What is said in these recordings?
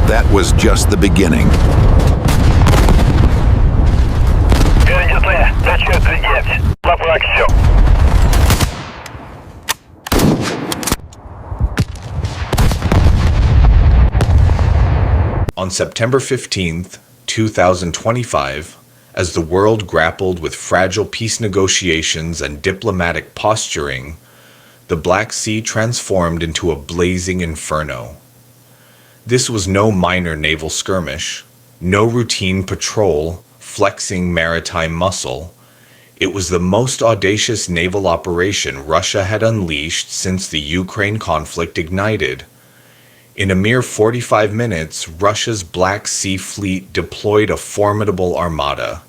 But that was just the beginning. Зачет принять. Лапраксио. On September 15th, 2025, as the world grappled with fragile peace negotiations and diplomatic posturing, the Black Sea transformed into a blazing inferno. This was no minor naval skirmish, no routine patrol flexing maritime muscle. It was the most audacious naval operation Russia had unleashed since the Ukraine conflict ignited. In a mere 45 minutes, Russia's Black Sea Fleet deployed a formidable armada.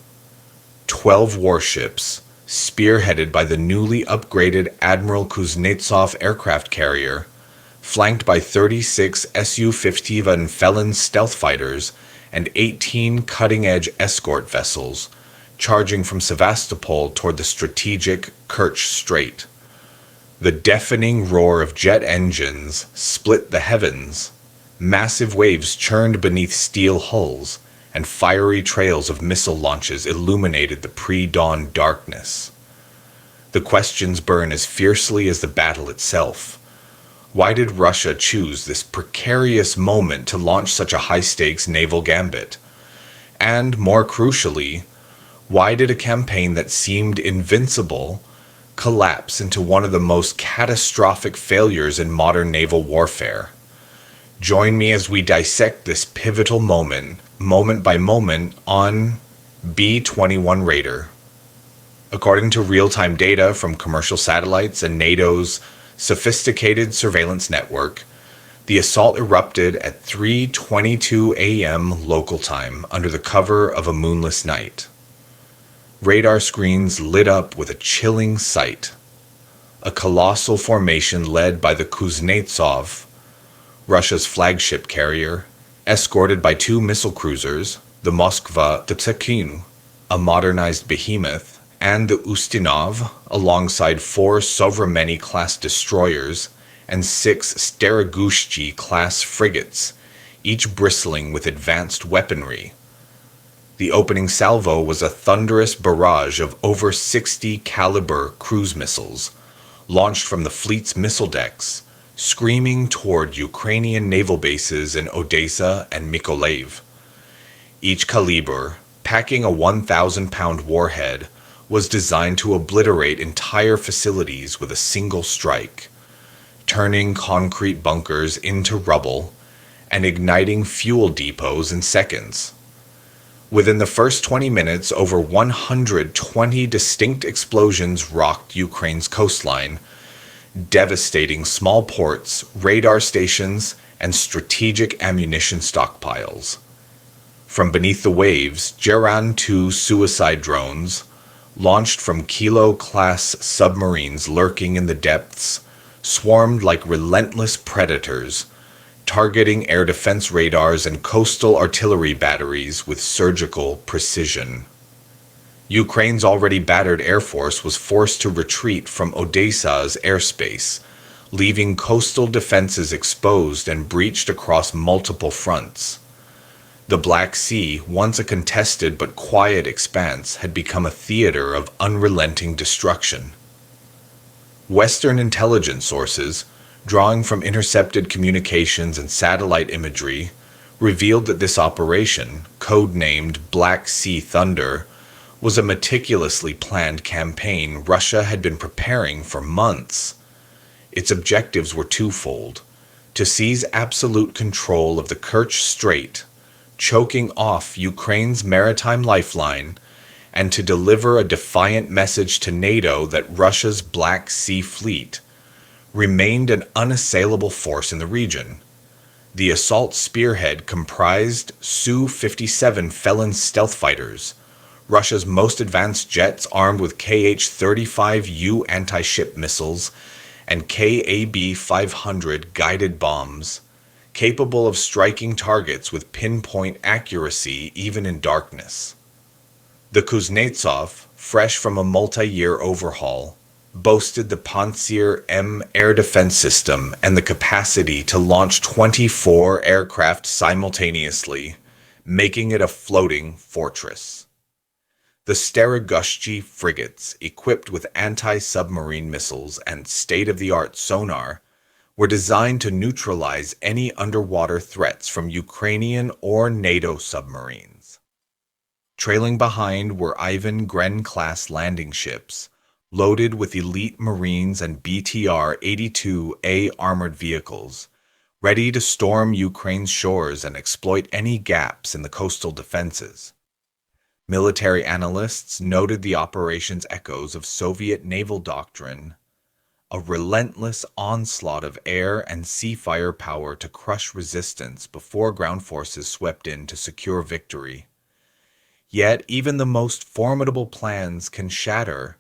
12 warships, spearheaded by the newly upgraded Admiral Kuznetsov aircraft carrier, flanked by 36 Su-57 Felon stealth fighters and 18 cutting-edge escort vessels, charging from Sevastopol toward the strategic Kerch Strait. The deafening roar of jet engines split the heavens. Massive waves churned beneath steel hulls, and fiery trails of missile launches illuminated the pre-dawn darkness. The questions burn as fiercely as the battle itself. Why did Russia choose this precarious moment to launch such a high-stakes naval gambit? And, more crucially, why did a campaign that seemed invincible collapse into one of the most catastrophic failures in modern naval warfare? Join me as we dissect this pivotal moment by moment, on B-21 Raider. According to real-time data from commercial satellites and NATO's sophisticated surveillance network, the assault erupted at 3:22 a.m. local time under the cover of a moonless night. Radar screens lit up with a chilling sight. A colossal formation led by the Kuznetsov, Russia's flagship carrier, escorted by 2 missile cruisers, the Moskva Tsekhin, a modernized behemoth, and the Ustinov, alongside 4 Sovremeny-class destroyers and 6 Staragushchi-class frigates, each bristling with advanced weaponry. The opening salvo was a thunderous barrage of over 60 caliber cruise missiles, launched from the fleet's missile decks, screaming toward Ukrainian naval bases in Odessa and Mykolaiv. Each caliber, packing a 1,000-pound warhead, was designed to obliterate entire facilities with a single strike, turning concrete bunkers into rubble and igniting fuel depots in seconds. Within the first 20 minutes, over 120 distinct explosions rocked Ukraine's coastline, devastating small ports, radar stations, and strategic ammunition stockpiles. From beneath the waves, Geran-2 suicide drones, launched from Kilo-class submarines lurking in the depths, swarmed like relentless predators, targeting air defense radars and coastal artillery batteries with surgical precision. Ukraine's already battered air force was forced to retreat from Odessa's airspace, leaving coastal defenses exposed and breached across multiple fronts. The Black Sea, once a contested but quiet expanse, had become a theater of unrelenting destruction. Western intelligence sources, drawing from intercepted communications and satellite imagery, revealed that this operation, codenamed Black Sea Thunder, was a meticulously planned campaign Russia had been preparing for months. Its objectives were twofold: to seize absolute control of the Kerch Strait, choking off Ukraine's maritime lifeline, and to deliver a defiant message to NATO that Russia's Black Sea Fleet remained an unassailable force in the region. The assault spearhead comprised Su-57 Felon stealth fighters, Russia's most advanced jets armed with Kh-35U anti-ship missiles and Kab-500 guided bombs, capable of striking targets with pinpoint accuracy even in darkness. The Kuznetsov, fresh from a multi-year overhaul, boasted the Pantsir M air defense system and the capacity to launch 24 aircraft simultaneously, making it a floating fortress. The Staragushchi frigates, equipped with anti-submarine missiles and state-of-the-art sonar, were designed to neutralize any underwater threats from Ukrainian or NATO submarines. Trailing behind were Ivan Gren-class landing ships, loaded with elite Marines and BTR-82A armored vehicles, ready to storm Ukraine's shores and exploit any gaps in the coastal defenses. Military analysts noted the operation's echoes of Soviet naval doctrine, a relentless onslaught of air and sea firepower to crush resistance before ground forces swept in to secure victory. Yet even the most formidable plans can shatter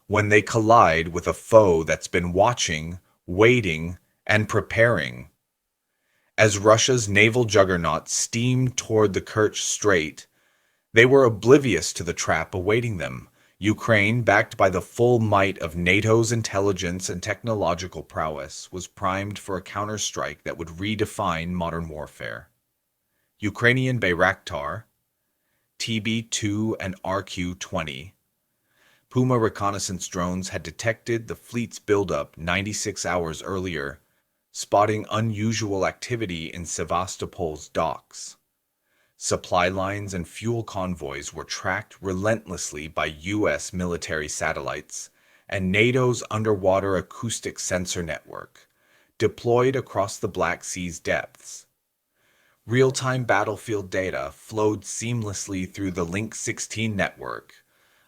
when they collide with a foe that's been watching, waiting, and preparing. As Russia's naval juggernaut steamed toward the Kerch Strait, they were oblivious to the trap awaiting them. Ukraine, backed by the full might of NATO's intelligence and technological prowess, was primed for a counterstrike that would redefine modern warfare. Ukrainian Bayraktar, TB-2 and RQ-20, Puma reconnaissance drones had detected the fleet's buildup 96 hours earlier, spotting unusual activity in Sevastopol's docks. Supply lines and fuel convoys were tracked relentlessly by U.S. military satellites and NATO's underwater acoustic sensor network, deployed across the Black Sea's depths. Real-time battlefield data flowed seamlessly through the Link 16 network,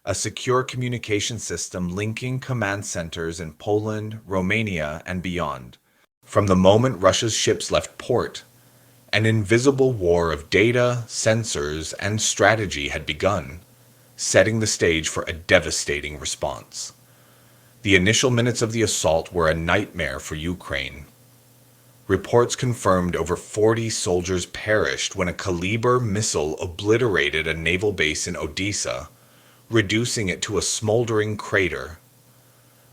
a secure communication system linking command centers in Poland, Romania, and beyond. From the moment Russia's ships left port, an invisible war of data, sensors, and strategy had begun, setting the stage for a devastating response. The initial minutes of the assault were a nightmare for Ukraine. Reports confirmed over 40 soldiers perished when a Kaliber missile obliterated a naval base in Odessa, reducing it to a smoldering crater.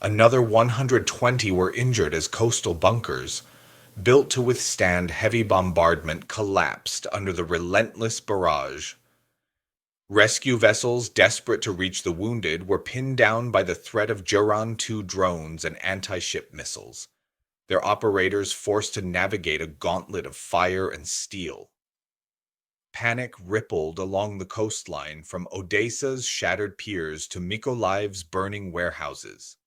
Another 120 were injured as coastal bunkers, built to withstand heavy bombardment, collapsed under the relentless barrage. Rescue vessels, desperate to reach the wounded, were pinned down by the threat of Geran-2 drones and anti-ship missiles, their operators forced to navigate a gauntlet of fire and steel. Panic rippled along the coastline from Odessa's shattered piers to Mykolaiev's burning warehouses.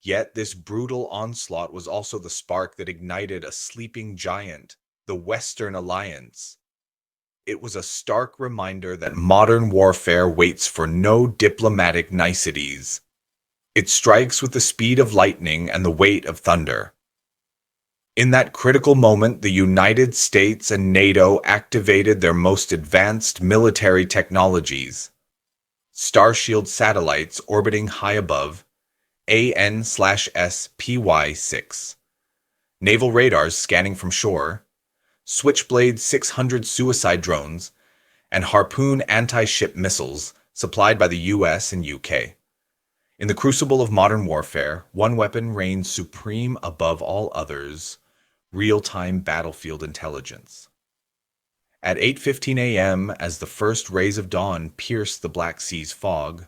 Yet this brutal onslaught was also the spark that ignited a sleeping giant, the Western Alliance. It was a stark reminder that modern warfare waits for no diplomatic niceties. It strikes with the speed of lightning and the weight of thunder. In that critical moment, the United States and NATO activated their most advanced military technologies. Starshield satellites orbiting high above, AN/SPY-6. Naval radars scanning from shore, Switchblade 600 suicide drones, and Harpoon anti-ship missiles supplied by the US and UK. In the crucible of modern warfare, one weapon reigns supreme above all others: real-time battlefield intelligence. At 8:15 a.m., as the first rays of dawn pierced the Black Sea's fog,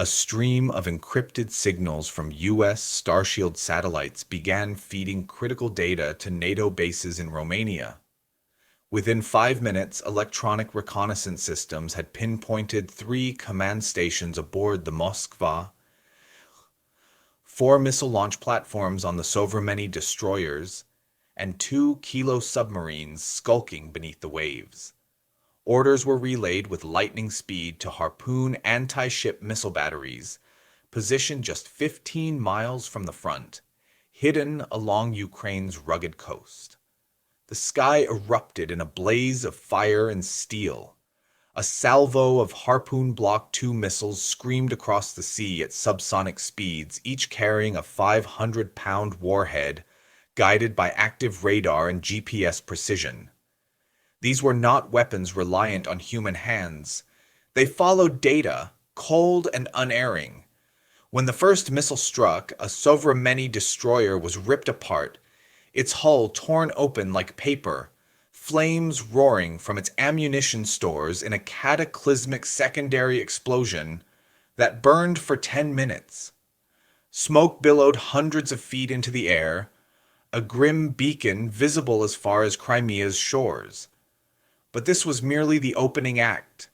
a stream of encrypted signals from U.S. Starshield satellites began feeding critical data to NATO bases in Romania. Within 5 minutes, electronic reconnaissance systems had pinpointed 3 command stations aboard the Moskva, 4 missile launch platforms on the Sovremeny destroyers, and 2 Kilo submarines skulking beneath the waves. Orders were relayed with lightning speed to Harpoon anti-ship missile batteries, positioned just 15 miles from the front, hidden along Ukraine's rugged coast. The sky erupted in a blaze of fire and steel. A salvo of Harpoon Block 2 missiles screamed across the sea at subsonic speeds, each carrying a 500-pound warhead guided by active radar and GPS precision. These were not weapons reliant on human hands. They followed data, cold and unerring. When the first missile struck, a Sovremeni destroyer was ripped apart, its hull torn open like paper, flames roaring from its ammunition stores in a cataclysmic secondary explosion that burned for 10 minutes. Smoke billowed hundreds of feet into the air, a grim beacon visible as far as Crimea's shores. But this was merely the opening act.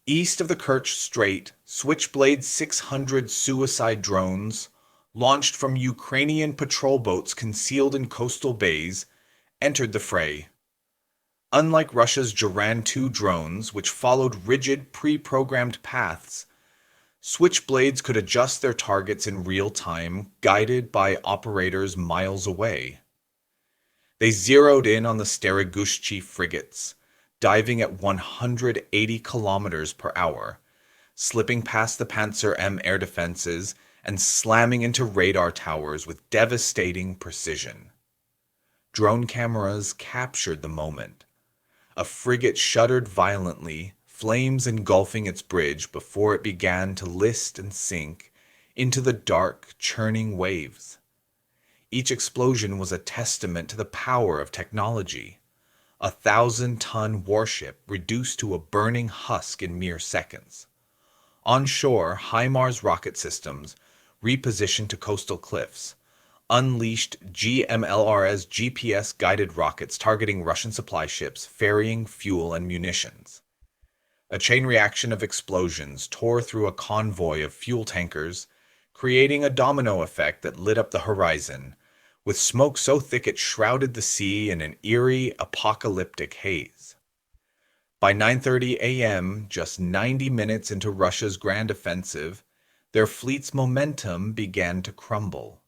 East of the Kerch Strait, Switchblade 600 suicide drones, launched from Ukrainian patrol boats concealed in coastal bays, entered the fray. Unlike Russia's Juran-2 drones, which followed rigid, pre-programmed paths, Switchblades could adjust their targets in real time, guided by operators miles away. They zeroed in on the Starogushchi frigates, diving at 180 kilometers per hour, slipping past the Panzer M air defenses and slamming into radar towers with devastating precision. Drone cameras captured the moment. A frigate shuddered violently, flames engulfing its bridge before it began to list and sink into the dark, churning waves. Each explosion was a testament to the power of technology. A 1,000-ton warship reduced to a burning husk in mere seconds. On shore, HIMARS rocket systems, repositioned to coastal cliffs, unleashed GMLRS GPS-guided rockets targeting Russian supply ships ferrying fuel and munitions. A chain reaction of explosions tore through a convoy of fuel tankers, creating a domino effect that lit up the horizon, with smoke so thick it shrouded the sea in an eerie, apocalyptic haze. By 9:30 a.m., just 90 minutes into Russia's grand offensive, their fleet's momentum began to crumble.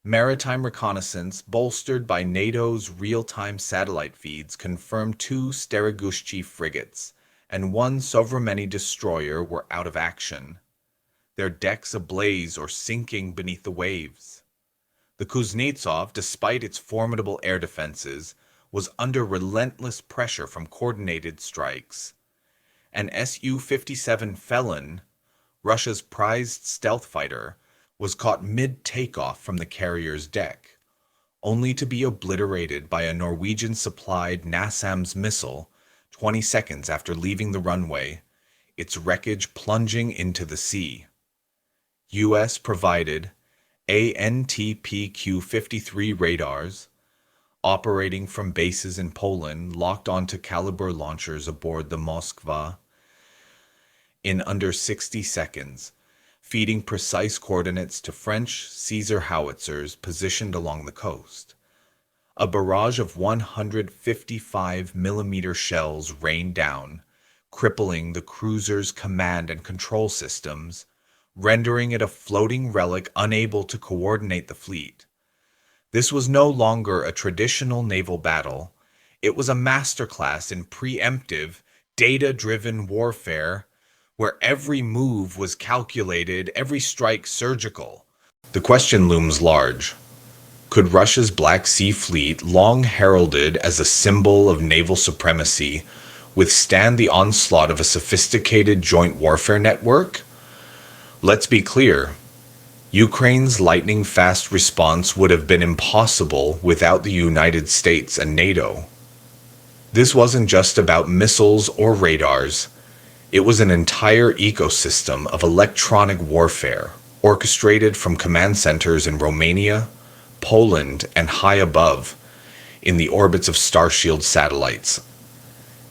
Maritime reconnaissance, bolstered by NATO's real-time satellite feeds, confirmed 2 Starogushchi frigates and 1 Sovremeni destroyer were out of action, their decks ablaze or sinking beneath the waves. The Kuznetsov, despite its formidable air defenses, was under relentless pressure from coordinated strikes. An Su-57 Felon, Russia's prized stealth fighter, was caught mid-takeoff from the carrier's deck, only to be obliterated by a Norwegian-supplied NASAMS missile 20 seconds after leaving the runway, its wreckage plunging into the sea. U.S. provided ANTPQ-53 radars, operating from bases in Poland, locked onto Kalibr launchers aboard the Moskva in under 60 seconds, feeding precise coordinates to French Caesar howitzers positioned along the coast. A barrage of 155mm shells rained down, crippling the cruiser's command and control systems, rendering it a floating relic unable to coordinate the fleet. This was no longer a traditional naval battle. It was a masterclass in preemptive, data-driven warfare where every move was calculated, every strike surgical. The question looms large. Could Russia's Black Sea Fleet, long heralded as a symbol of naval supremacy, withstand the onslaught of a sophisticated joint warfare network? Let's be clear. Ukraine's lightning-fast response would have been impossible without the United States and NATO. This wasn't just about missiles or radars. It was an entire ecosystem of electronic warfare, orchestrated from command centers in Romania, Poland, and high above, in the orbits of Starshield satellites.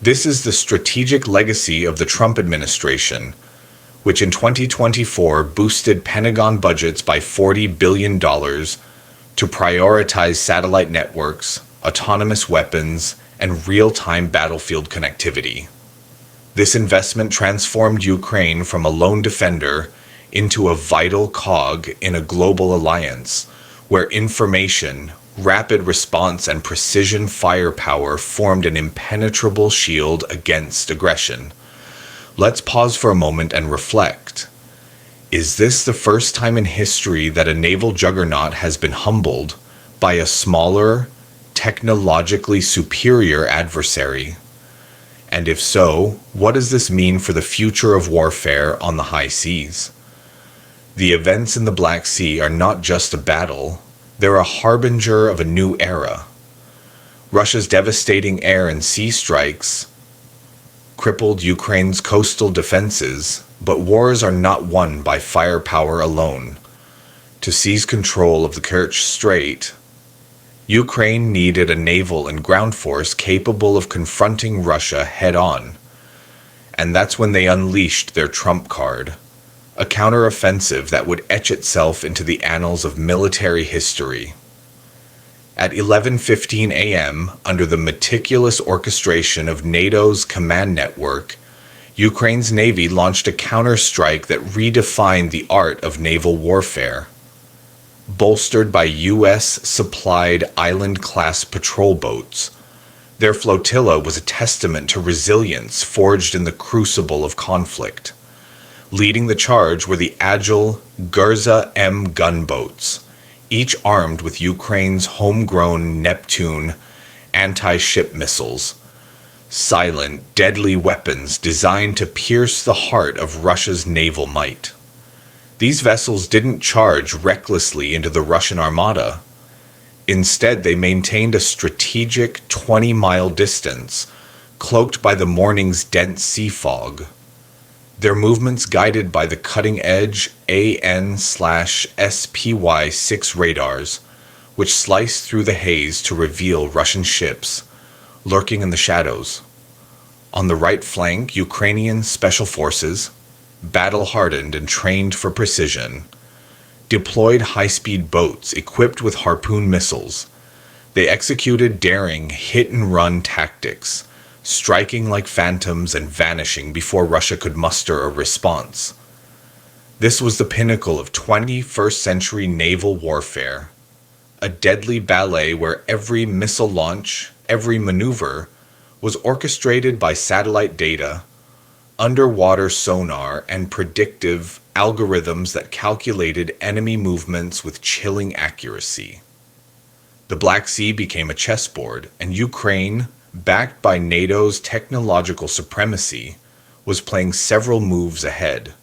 This is the strategic legacy of the Trump administration, which in 2024 boosted Pentagon budgets by $40 billion to prioritize satellite networks, autonomous weapons, and real-time battlefield connectivity. This investment transformed Ukraine from a lone defender into a vital cog in a global alliance, where information, rapid response, and precision firepower formed an impenetrable shield against aggression. Let's pause for a moment and reflect. Is this the first time in history that a naval juggernaut has been humbled by a smaller, technologically superior adversary? And if so, what does this mean for the future of warfare on the high seas? The events in the Black Sea are not just a battle, they're a harbinger of a new era. Russia's devastating air and sea strikes crippled Ukraine's coastal defenses, but wars are not won by firepower alone. To seize control of the Kerch Strait, Ukraine needed a naval and ground force capable of confronting Russia head-on. And that's when they unleashed their trump card, a counteroffensive that would etch itself into the annals of military history. At 11:15 a.m., under the meticulous orchestration of NATO's command network, Ukraine's Navy launched a counterstrike that redefined the art of naval warfare. Bolstered by U.S.-supplied island-class patrol boats, their flotilla was a testament to resilience forged in the crucible of conflict. Leading the charge were the agile Gurza M gunboats, each armed with Ukraine's homegrown Neptune anti-ship missiles, silent, deadly weapons designed to pierce the heart of Russia's naval might. These vessels didn't charge recklessly into the Russian armada. Instead, they maintained a strategic 20-mile distance, cloaked by the morning's dense sea fog. Their movements guided by the cutting-edge AN/SPY-6 radars, which sliced through the haze to reveal Russian ships lurking in the shadows. On the right flank, Ukrainian special forces, battle-hardened and trained for precision, deployed high-speed boats equipped with Harpoon missiles. They executed daring hit-and-run tactics, striking like phantoms and vanishing before Russia could muster a response. This was the pinnacle of 21st century naval warfare, a deadly ballet where every missile launch, every maneuver, was orchestrated by satellite data, underwater sonar, and predictive algorithms that calculated enemy movements with chilling accuracy. The Black Sea became a chessboard, and Ukraine, backed by NATO's technological supremacy, was playing several moves ahead.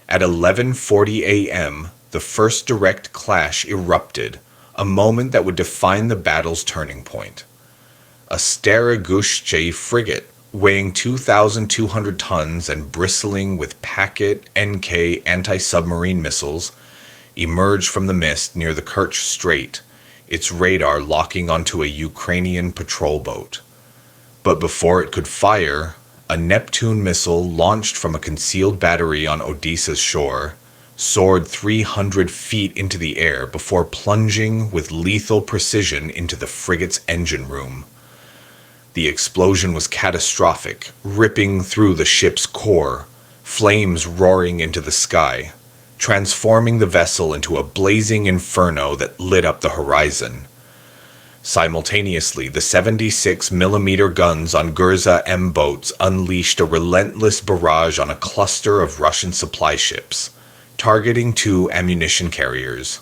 At 11:40 a.m., the first direct clash erupted, a moment that would define the battle's turning point. A Staragushche frigate, weighing 2,200 tons and bristling with Packet NK anti-submarine missiles, emerged from the mist near the Kerch Strait, its radar locking onto a Ukrainian patrol boat. But before it could fire, a Neptune missile launched from a concealed battery on Odessa's shore soared 300 feet into the air before plunging with lethal precision into the frigate's engine room. The explosion was catastrophic, ripping through the ship's core, flames roaring into the sky, transforming the vessel into a blazing inferno that lit up the horizon. Simultaneously, the 76mm guns on Gurza M boats unleashed a relentless barrage on a cluster of Russian supply ships, targeting 2 ammunition carriers.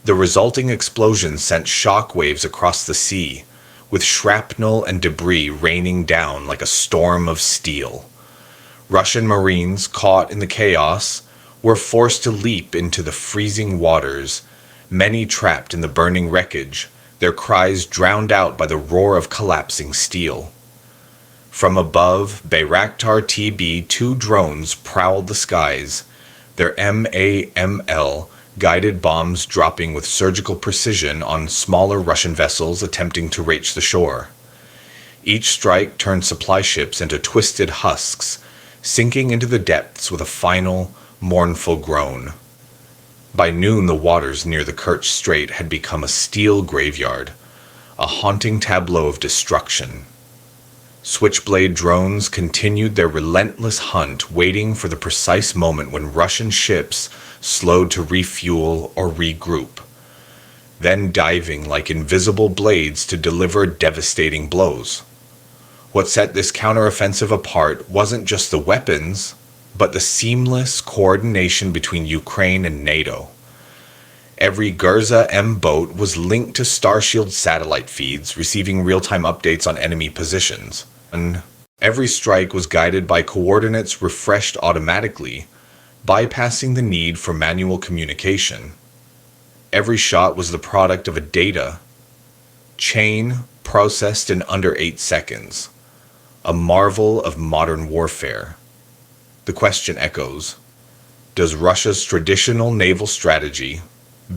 The resulting explosion sent shockwaves across the sea, with shrapnel and debris raining down like a storm of steel. Russian Marines, caught in the chaos, were forced to leap into the freezing waters, many trapped in the burning wreckage, their cries drowned out by the roar of collapsing steel. From above, Bayraktar TB-2 drones prowled the skies, their MAML guided bombs dropping with surgical precision on smaller Russian vessels attempting to reach the shore. Each strike turned supply ships into twisted husks, sinking into the depths with a final, mournful groan. By noon, the waters near the Kerch Strait had become a steel graveyard, a haunting tableau of destruction. Switchblade drones continued their relentless hunt, waiting for the precise moment when Russian ships slowed to refuel or regroup, then diving like invisible blades to deliver devastating blows. What set this counteroffensive apart wasn't just the weapons, but the seamless coordination between Ukraine and NATO. Every Gurza M boat was linked to Starshield satellite feeds, receiving real-time updates on enemy positions. And every strike was guided by coordinates refreshed automatically, bypassing the need for manual communication. Every shot was the product of a data chain processed in under 8 seconds, a marvel of modern warfare. The question echoes, does Russia's traditional naval strategy,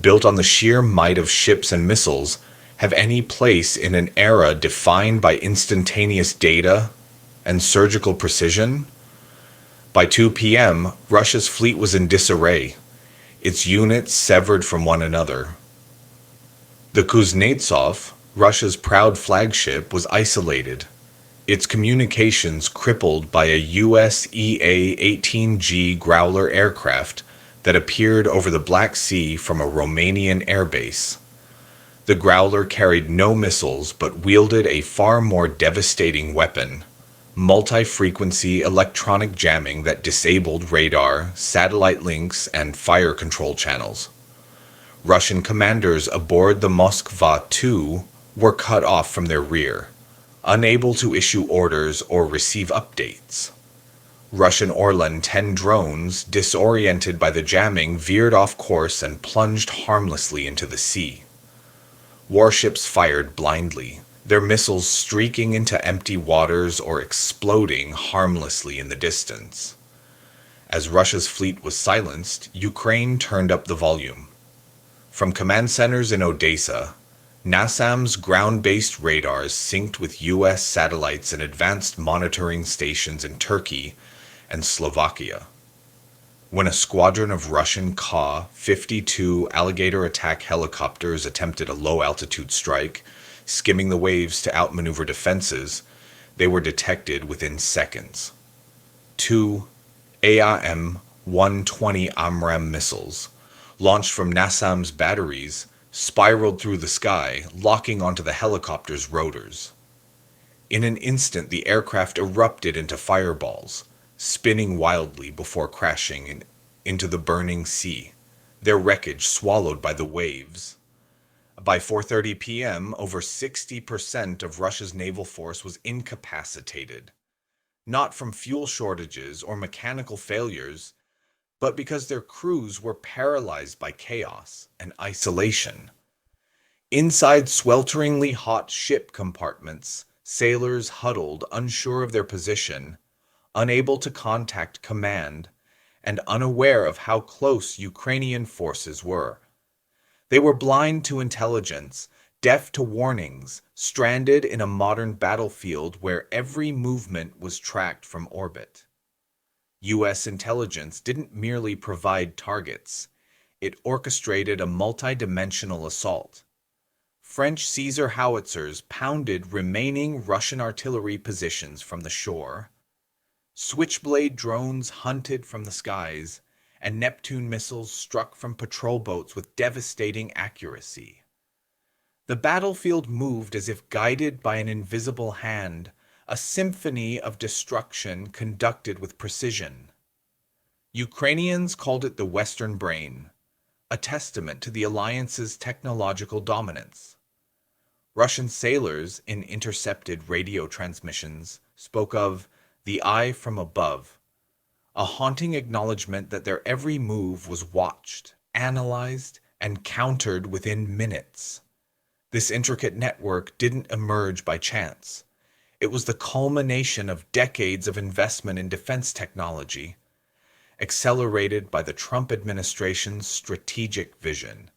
built on the sheer might of ships and missiles, have any place in an era defined by instantaneous data and surgical precision? By 2 p.m., Russia's fleet was in disarray, its units severed from one another. The Kuznetsov, Russia's proud flagship, was isolated, its communications crippled by a US EA-18G Growler aircraft that appeared over the Black Sea from a Romanian airbase. The Growler carried no missiles but wielded a far more devastating weapon, multi-frequency electronic jamming that disabled radar, satellite links, and fire control channels. Russian commanders aboard the Moskva II were cut off from their rear, unable to issue orders or receive updates. Russian Orlan-10 drones, disoriented by the jamming, veered off course and plunged harmlessly into the sea. Warships fired blindly, their missiles streaking into empty waters or exploding harmlessly in the distance. As Russia's fleet was silenced, Ukraine turned up the volume. From command centers in Odessa, NASAM's ground-based radars synced with US satellites and advanced monitoring stations in Turkey and Slovakia. When a squadron of Russian Ka-52 Alligator attack helicopters attempted a low-altitude strike, skimming the waves to outmaneuver defenses, they were detected within seconds. 2 AIM-120 AMRAAM missiles, launched from NASAM's batteries, spiraled through the sky, locking onto the helicopter's rotors. In an instant, the aircraft erupted into fireballs, spinning wildly before crashing into the burning sea, their wreckage swallowed by the waves. By 4:30 p.m., over 60% of Russia's naval force was incapacitated, not from fuel shortages or mechanical failures, but because their crews were paralyzed by chaos and isolation. Inside swelteringly hot ship compartments, sailors huddled, unsure of their position, unable to contact command, and unaware of how close Ukrainian forces were. They were blind to intelligence, deaf to warnings, stranded in a modern battlefield where every movement was tracked from orbit. U.S. intelligence didn't merely provide targets, it orchestrated a multi-dimensional assault. French Caesar howitzers pounded remaining Russian artillery positions from the shore. Switchblade drones hunted from the skies, and Neptune missiles struck from patrol boats with devastating accuracy. The battlefield moved as if guided by an invisible hand, a symphony of destruction conducted with precision. Ukrainians called it the Western Brain, a testament to the alliance's technological dominance. Russian sailors, in intercepted radio transmissions, spoke of the eye from above, a haunting acknowledgement that their every move was watched, analyzed, and countered within minutes. This intricate network didn't emerge by chance. It was the culmination of decades of investment in defense technology, accelerated by the Trump administration's strategic vision.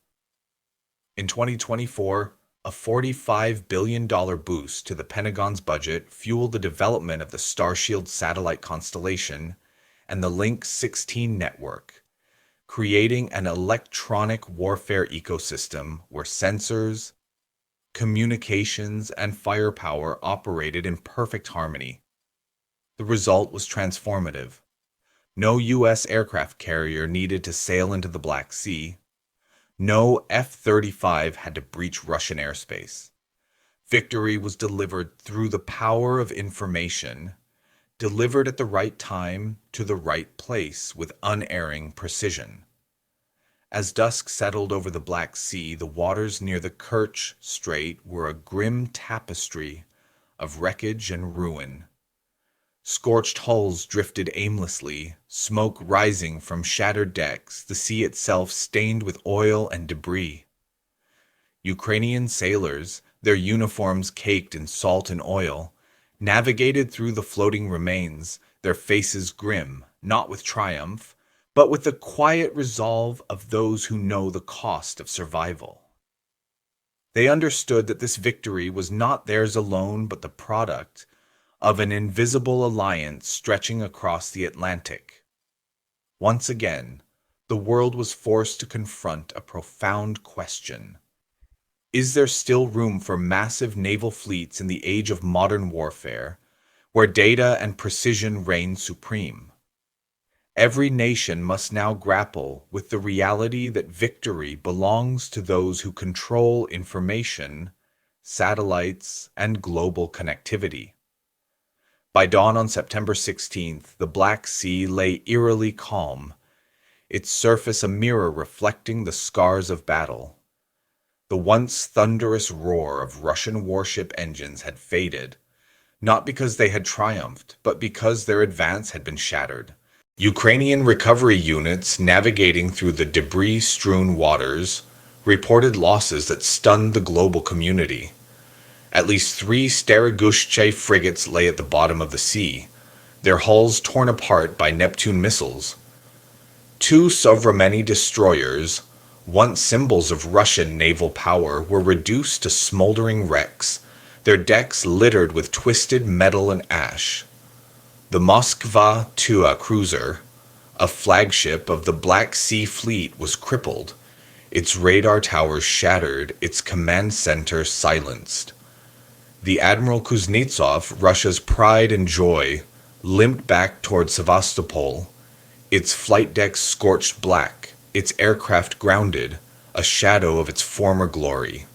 In 2024, a $45 billion boost to the Pentagon's budget fueled the development of the Starshield satellite constellation and the Link 16 network, creating an electronic warfare ecosystem where sensors, communications, and firepower operated in perfect harmony. The result was transformative. No U.S. aircraft carrier needed to sail into the Black Sea. No F-35 had to breach Russian airspace. Victory was delivered through the power of information, delivered at the right time to the right place with unerring precision. As dusk settled over the Black Sea, the waters near the Kerch Strait were a grim tapestry of wreckage and ruin. Scorched hulls drifted aimlessly, smoke rising from shattered decks, the sea itself stained with oil and debris. Ukrainian sailors, their uniforms caked in salt and oil, navigated through the floating remains, their faces grim, not with triumph, but with the quiet resolve of those who know the cost of survival. They understood that this victory was not theirs alone, but the product of an invisible alliance stretching across the Atlantic. Once again, the world was forced to confront a profound question. Is there still room for massive naval fleets in the age of modern warfare, where data and precision reign supreme? Every nation must now grapple with the reality that victory belongs to those who control information, satellites, and global connectivity. By dawn on September 16th, the Black Sea lay eerily calm, its surface a mirror reflecting the scars of battle. The once thunderous roar of Russian warship engines had faded, not because they had triumphed, but because their advance had been shattered. Ukrainian recovery units navigating through the debris-strewn waters reported losses that stunned the global community. At least 3 Starogushche frigates lay at the bottom of the sea, their hulls torn apart by Neptune missiles. 2 Sovremeny destroyers, once symbols of Russian naval power, were reduced to smoldering wrecks, their decks littered with twisted metal and ash. The Moskva-Tua cruiser, a flagship of the Black Sea Fleet, was crippled, its radar towers shattered, its command center silenced. The Admiral Kuznetsov, Russia's pride and joy, limped back toward Sevastopol, its flight decks scorched black, its aircraft grounded, a shadow of its former glory.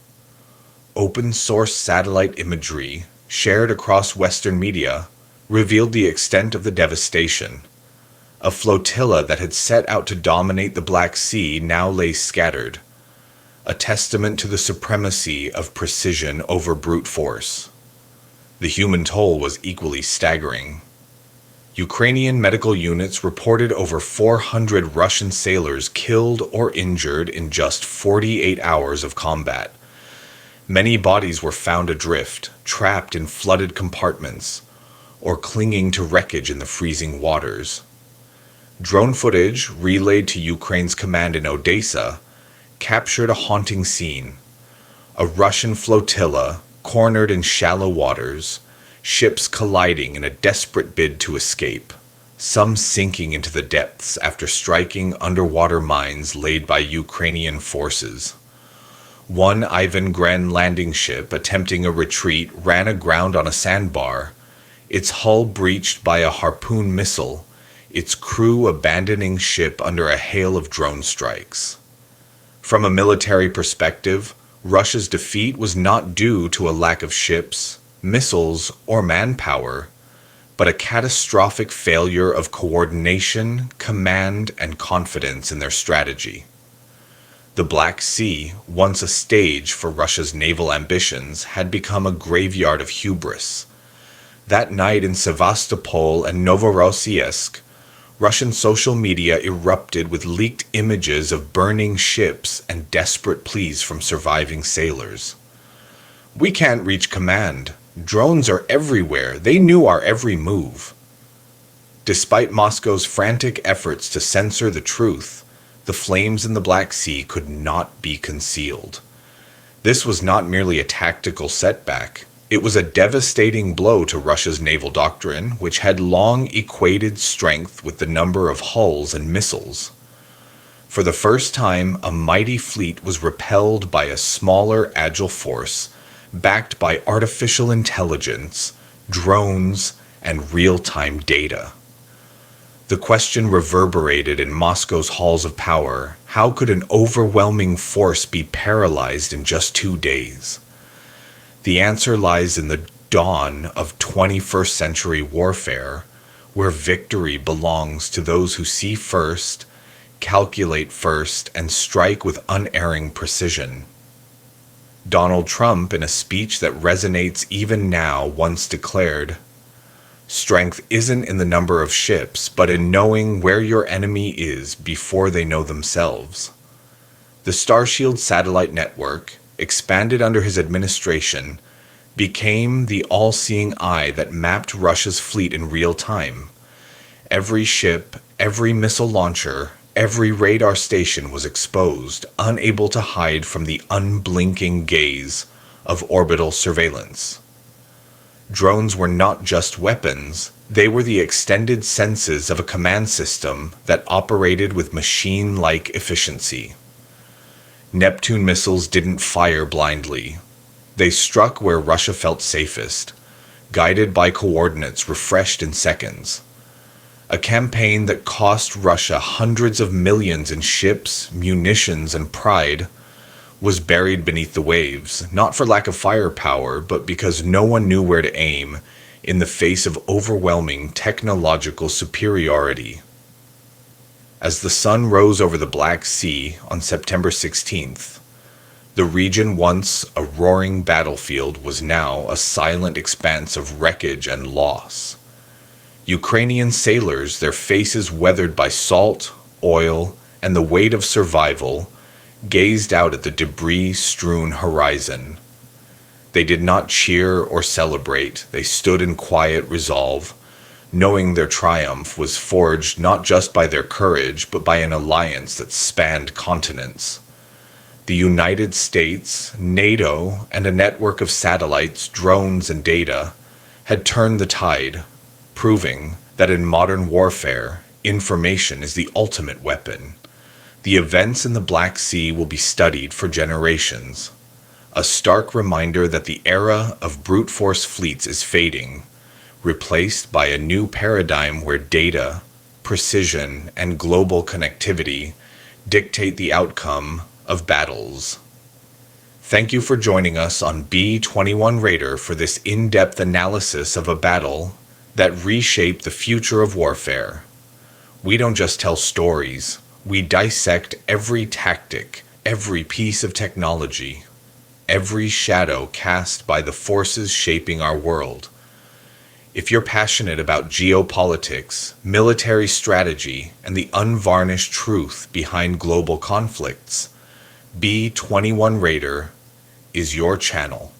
Open-source satellite imagery, shared across Western media, revealed the extent of the devastation. A flotilla that had set out to dominate the Black Sea now lay scattered, a testament to the supremacy of precision over brute force. The human toll was equally staggering. Ukrainian medical units reported over 400 Russian sailors killed or injured in just 48 hours of combat. Many bodies were found adrift, trapped in flooded compartments, or clinging to wreckage in the freezing waters. Drone footage relayed to Ukraine's command in Odessa captured a haunting scene. A Russian flotilla cornered in shallow waters, ships colliding in a desperate bid to escape, some sinking into the depths after striking underwater mines laid by Ukrainian forces. One Ivan Gren landing ship attempting a retreat ran aground on a sandbar, its hull breached by a Harpoon missile, its crew abandoning ship under a hail of drone strikes. From a military perspective, Russia's defeat was not due to a lack of ships, missiles, or manpower, but a catastrophic failure of coordination, command, and confidence in their strategy. The Black Sea, once a stage for Russia's naval ambitions, had become a graveyard of hubris. That night in Sevastopol and Novorossiysk, Russian social media erupted with leaked images of burning ships and desperate pleas from surviving sailors. "We can't reach command. Drones are everywhere. They knew our every move." Despite Moscow's frantic efforts to censor the truth, the flames in the Black Sea could not be concealed. This was not merely a tactical setback. It was a devastating blow to Russia's naval doctrine, which had long equated strength with the number of hulls and missiles. For the first time, a mighty fleet was repelled by a smaller, agile force, backed by artificial intelligence, drones, and real-time data. The question reverberated in Moscow's halls of power: how could an overwhelming force be paralyzed in just 2 days? The answer lies in the dawn of 21st century warfare, where victory belongs to those who see first, calculate first, and strike with unerring precision. Donald Trump, in a speech that resonates even now, once declared, Strength isn't in the number of ships, but in knowing where your enemy is before they know themselves. The Starshield satellite network, expanded under his administration, became the all-seeing eye that mapped Russia's fleet in real time. Every ship, every missile launcher, every radar station was exposed, unable to hide from the unblinking gaze of orbital surveillance. Drones were not just weapons, they were the extended senses of a command system that operated with machine-like efficiency. Neptune missiles didn't fire blindly. They struck where Russia felt safest, guided by coordinates refreshed in seconds. A campaign that cost Russia hundreds of millions in ships, munitions, and pride was buried beneath the waves, not for lack of firepower, but because no one knew where to aim in the face of overwhelming technological superiority. As the sun rose over the Black Sea on September 16th, the region once a roaring battlefield was now a silent expanse of wreckage and loss. Ukrainian sailors, their faces weathered by salt, oil, and the weight of survival, gazed out at the debris-strewn horizon. They did not cheer or celebrate. They stood in quiet resolve, knowing their triumph was forged not just by their courage, but by an alliance that spanned continents. The United States, NATO, and a network of satellites, drones, and data had turned the tide, proving that in modern warfare, information is the ultimate weapon. The events in the Black Sea will be studied for generations, a stark reminder that the era of brute force fleets is fading, replaced by a new paradigm where data, precision, and global connectivity dictate the outcome of battles. Thank you for joining us on B-21 Raider for this in-depth analysis of a battle that reshaped the future of warfare. We don't just tell stories, we dissect every tactic, every piece of technology, every shadow cast by the forces shaping our world. If you're passionate about geopolitics, military strategy, and the unvarnished truth behind global conflicts, B-21 Raider is your channel.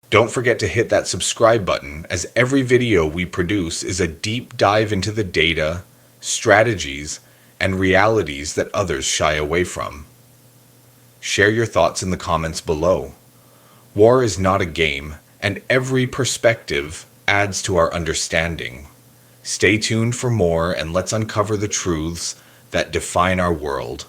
Don't forget to hit that subscribe button, as every video we produce is a deep dive into the data, strategies, and realities that others shy away from. Share your thoughts in the comments below. War is not a game, and every perspective adds to our understanding. Stay tuned for more, and let's uncover the truths that define our world.